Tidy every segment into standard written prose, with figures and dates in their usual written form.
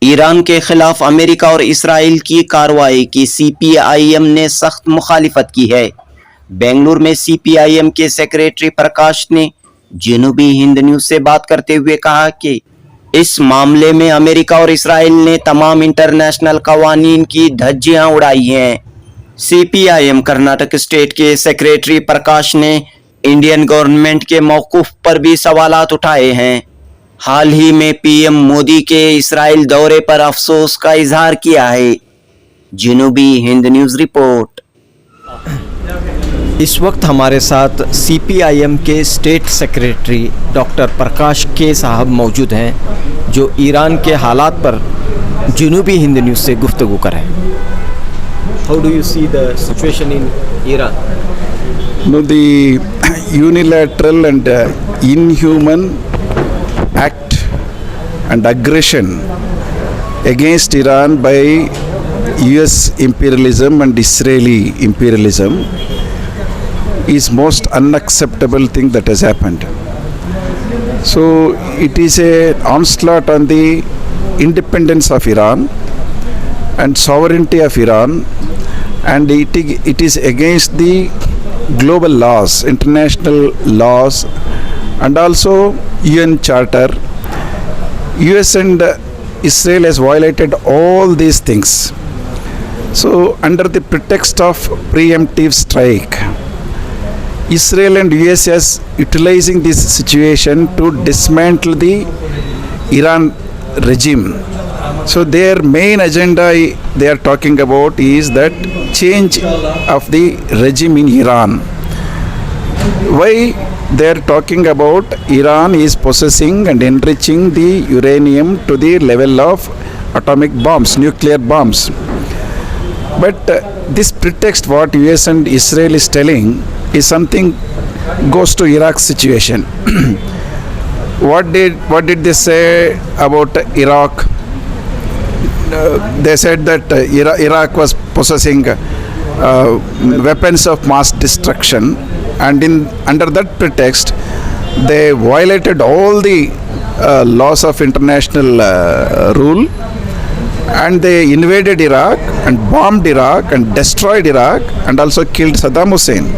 Iran के खिलाफ America और इसराइल की कार्रवाई की CPIM ने सख्त मुखालिफत की है। बेंगलुरु में CPIM के सेक्रेटरी प्रकाश ने जुनूबी हिंद न्यूज से बात करते हुए कहा कि इस मामले में अमेरिका और इसराइल ने तमाम इंटरनेशनल कवानीन की धज्जियां उड़ाई हैं। CPIM कर्नाटक स्टेट के सेक्रेटरी प्रकाश ने इंडियन गवर्नमेंट के मौक़िफ़ पर भी सवालात उठाए हैं। हाल ही में PM मोदी के इसराइल दौरे पर अफसोस का इजहार किया है। जुनूबी हिंद न्यूज़ रिपोर्ट। इस वक्त हमारे साथ CPIM के स्टेट सेक्रेटरी डॉक्टर प्रकाश के साहब मौजूद हैं, जो ईरान के हालात पर जुनूबी हिंद न्यूज़ से गुफ्तगू करें। How do you see the situation in Iran? No, the unilateral and inhuman act and aggression against Iran by US imperialism and Israeli imperialism is most unacceptable thing that has happened. So it is an onslaught on the independence of Iran and sovereignty of Iran, and it is against the global laws, international laws, and also UN Charter. US and Israel has violated all these things. So under the pretext of preemptive strike, Israel and US is utilizing this situation to dismantle the Iran regime. So their main agenda they are talking about is that change of the regime in Iran. Why they are talking about Iran is possessing and enriching the uranium to the level of atomic bombs, nuclear bombs. But this pretext what US and Israel is telling is something goes to Iraq situation. What did they say about Iraq? They said that Iraq was possessing weapons of mass destruction, and under that pretext they violated all the laws of international rule, and they invaded Iraq and bombed Iraq and destroyed Iraq and also killed Saddam Hussein.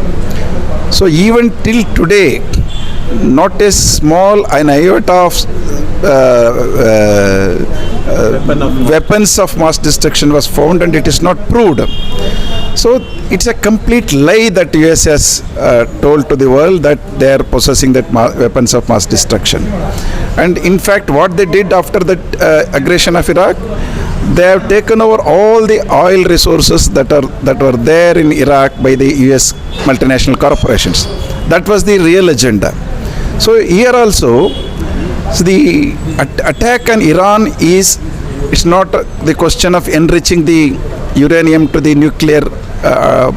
So even till today, not a small an iota of weapons of mass destruction was found, and it is not proved. So it's a complete lie that US has told to the world that they are possessing that weapons of mass destruction. And in fact, what they did after the aggression of Iraq, they have taken over all the oil resources that were there in Iraq by the US multinational corporations. That was the real agenda. So here also, so the attack on Iran it's not the question of enriching the uranium to the nuclear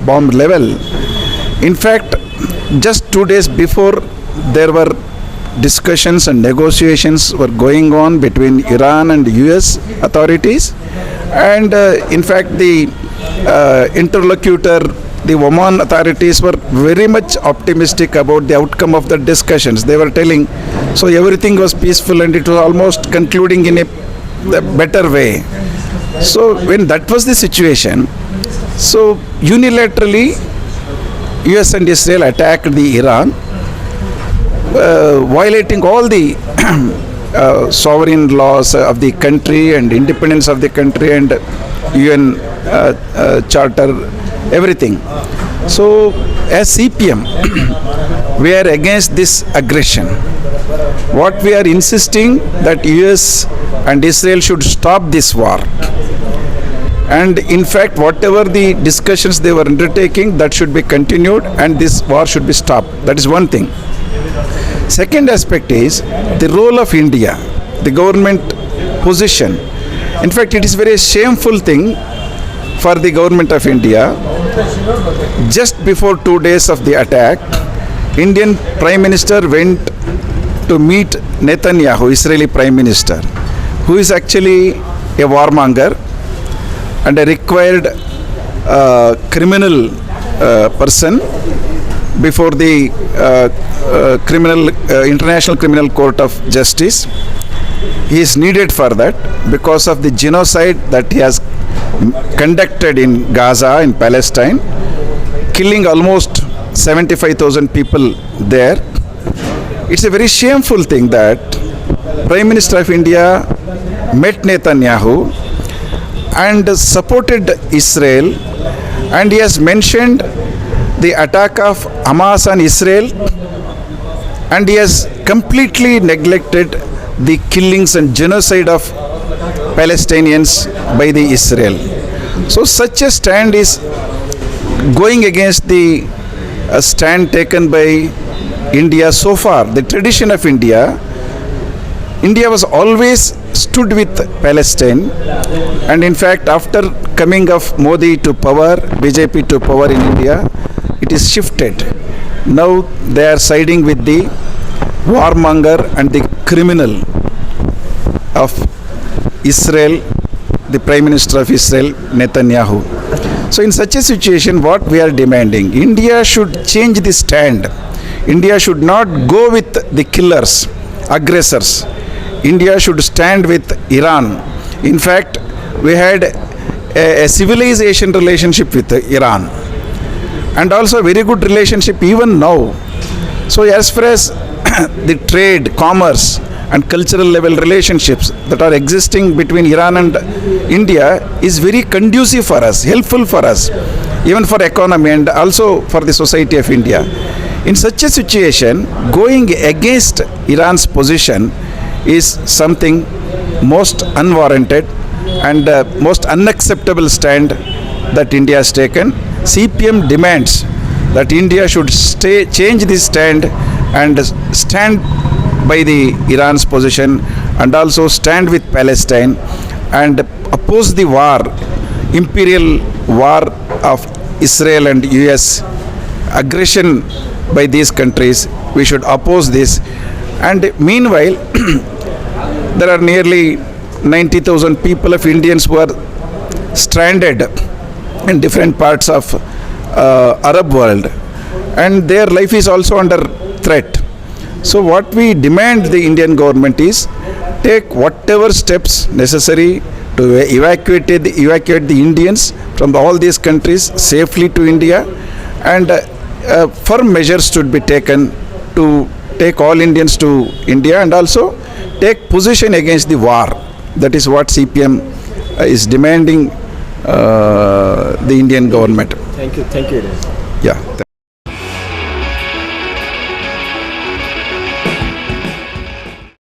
bomb level. In fact, just 2 days before, there were discussions and negotiations were going on between Iran and US authorities, and in fact the interlocutor, the Oman authorities, were very much optimistic about the outcome of the discussions. They were telling, so everything was peaceful and it was almost concluding in a better way. So when that was the situation, so unilaterally US and Israel attacked the Iran, violating all the sovereign laws of the country and independence of the country and UN Charter, everything. So as CPM, we are against this aggression. What we are insisting that US and Israel should stop this war. And in fact, whatever the discussions they were undertaking, that should be continued and this war should be stopped. That is one thing. Second aspect is the role of India, the government position. In fact, it is very shameful thing for the government of India. Just before 2 days of the attack, Indian Prime Minister went to meet Netanyahu, Israeli Prime Minister, who is actually a warmonger and a required criminal person before the International Criminal Court of Justice. he is needed for that because of the genocide that he has conducted in Gaza, in Palestine, killing almost 75,000 people there. It's a very shameful thing that Prime Minister of India met Netanyahu and supported Israel, and he has mentioned the attack of Hamas on Israel, and he has completely neglected the killings and genocide of Palestinians by the Israel. So such a stand is going against the stand taken by India so far. The tradition of India was always stood with Palestine, and in fact after coming of Modi to power, BJP to power in India, it is shifted. Now they are siding with the warmonger and the criminal of Israel, the Prime Minister of Israel, Netanyahu. So in such a situation, what we are demanding, India should change the stand. India should not go with the killers, aggressors. India should stand with Iran. In fact, we had a civilization relationship with Iran, and also a very good relationship even now. So as far as the trade, commerce and cultural level relationships that are existing between Iran and India is very conducive for us, helpful for us, even for economy and also for the society of India. In such a situation, going against Iran's position is something most unwarranted and most unacceptable stand that India has taken. CPIM demands that India should change this stand and stand by the Iran's position and also stand with Palestine and oppose the war, imperial war of Israel and US, aggression by these countries. We should oppose this. And meanwhile, there are nearly 90,000 people of Indians who are stranded in different parts of Arab world, and their life is also under threat. So what we demand the Indian government is take whatever steps necessary to evacuate the Indians from all these countries safely to India, and firm measures should be taken to take all Indians to India and also take position against the war. That is what CPM is demanding the Indian government. Thank you. Yeah.